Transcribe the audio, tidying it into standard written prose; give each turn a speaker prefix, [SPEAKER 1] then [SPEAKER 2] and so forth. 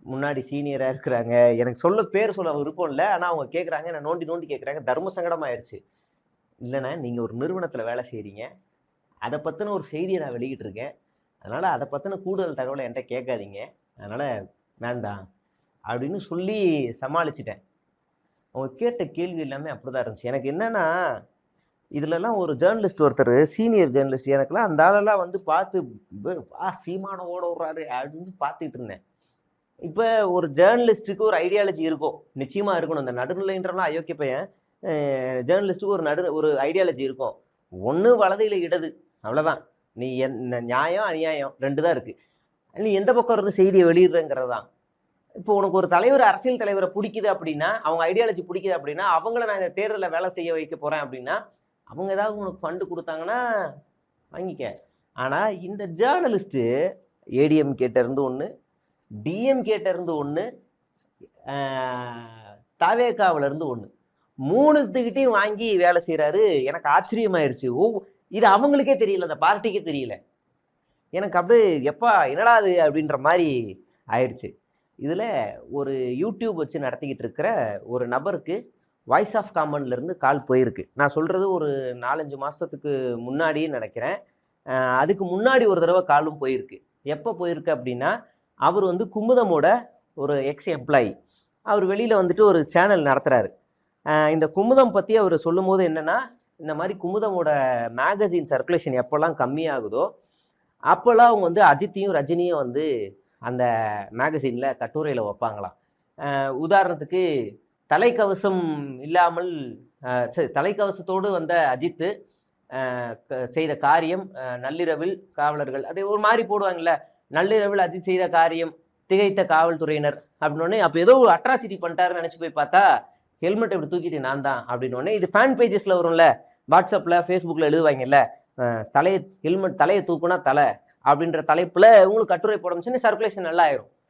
[SPEAKER 1] முன்னாடி சீனியரா இருக்கிறாங்க. எனக்கு பேர் சொல்ல விருப்பம் இல்ல. ஆனா அவங்க கேட்குறாங்க. என்ன நோண்டி நோண்டி கேட்குறாங்க. தர்ம சங்கடம் ஆயிருச்சு. இல்லண்ணே, நீங்க ஒரு நிறுவனத்தில வேலை செய்றீங்க. அத பத்தின ஒரு செய்திய நான் வெளியிட்டுருக்கேன். அதனால அத பத்தின கூடுதல் தகவல என்ட்ட கேட்காதீங்க. அதனால வேண்டாம். அப்படின்னு சொல்லி சமாளிச்சுட்டேன். அவங்க கேட்ட கேள்வி எல்லாமே அப்படிதான் இருந்துச்சு. எனக்கு என்னன்னா, இதுலலாம் ஒரு ஜர்னலிஸ்ட் ஒருத்தரு, சீனியர் ஜர்னலிஸ்ட் எனக்கெல்லாம் அந்த ஆளெல்லாம் வந்து பார்த்து, சீமான ஓட விடுறாரு அப்படின்னு பார்த்துட்டு இருந்தேன். இப்ப ஒரு ஜர்னலிஸ்ட்டுக்கு ஒரு ஐடியாலஜி இருக்கும். நிச்சயமா இருக்கணும். இந்த நடுநிலைன்றவன்லாம் அயோக்கிய பையன். அ ஜர்னலிஸ்ட்டுக்கு ஒரு ஐடியாலஜி இருக்கும். ஒண்ணு வலது இல்ல இடது. அவ்வளதான். நீ நியாயம், அநியாயம் 2 தான் இருக்கு. நீ எந்த பக்கம் இருந்து செய்திய வெளியிடுறங்கிறது தான். இப்போ உனக்கு ஒரு தலைவர், அரசியல் தலைவர புடிக்குது அப்படின்னா, அவங்க ஐடியாலஜி புடிக்குது அப்படின்னா, அவங்கள நான் இந்த தேர்தல்ல வேலை செய்ய வைக்க போறேன் அப்படின்னா, அவங்க ஏதாவது உனக்கு ஃபண்ட் குடுத்தாங்கன்னா, வாங்கிக்க. ஆனா இந்த ஜர்னலிஸ்ட்டு ஏடிஎம்கேட்ட இருந்து ஒண்ணு, டிஎம்கேட்ட இருந்து ஒண்ணு, அ தவேகாவுல இருந்து ஒண்ணு. 3த்துக்கிட்டயும் வாங்கி வேலை செய்றாரு. எனக்கு ஆச்சரியமாயிருச்சு. இது அவங்களுக்கே தெரியல. அந்த பார்ட்டிக்கே தெரியல. எனக்கு அப்படியே எப்பா என்னடா இது அப்படின்ற மாரி ஆயிருச்சு. இதுல ஒரு யூடியூப் வச்சு நடத்திக்கிட்டு இருக்கிற ஒரு நபருக்கு வாய்ஸ் ஆஃப் காமன்ல இருந்து கால் போயிருக்கு. நான் சொல்றது ஒரு 4, 5 மாசத்துக்கு முன்னாடின்னு நெனைக்கிறேன். அதுக்கு முன்னாடி ஒரு தடவ காலும் போயிருக்கு. எப்ப போயிருக்கு அப்படின்னா, அவர் வந்து குமுதமோட ஒரு எக்ஸ் எம்ப்ளாயி. அவர் வெளியில வந்துட்டு ஒரு சேனல் நடத்துறாரு. இந்த குமுதம் பத்தி அவரு சொல்லும்போது என்னன்னா, இந்த மாரி குமுதமோட மேகசின் சர்க்குலேஷன் எப்பலாம் கம்மியாகுதோ, அப்பலாம் அவங்க வந்து அஜித்தையும், ரஜினியும் வந்து அந்த மேகசின்ல கட்டுரையில வப்பாங்களாம். உதாரணத்துக்கு தலைக்கவசம் இல்லாமல் தலைக்கவசத்தோடு வந்த அஜித்து செய்த காரியம் நள்ளிரவில் காவலர்கள் அதை ஒரு மாதிரி போடுவாங்கல்ல, நள்ளிரவில் அஜித் செய்த காரியம் திகைத்த காவல்துறையினர் அப்படின்னு. அப்போ ஏதோ ஒரு அட்ராசிட்டி பண்ணிட்டாருன்னு நினைச்சு போய் பார்த்தா ஹெல்மெட் இப்படி தூக்கிட்டு நான் தான் அப்படின்னு. இது ஃபேன் பேஜஸ்ல வரும்ல, வாட்ஸ்அப்ல ஃபேஸ்புக்ல எழுதுவாங்கல்ல, ஹெல்மெட் தலையை தூக்குனா தலை அப்படின்ற தலைப்புல உங்களுக்கு கட்டுரை போட சர்க்குலேஷன் நல்லா ஆயிரும்.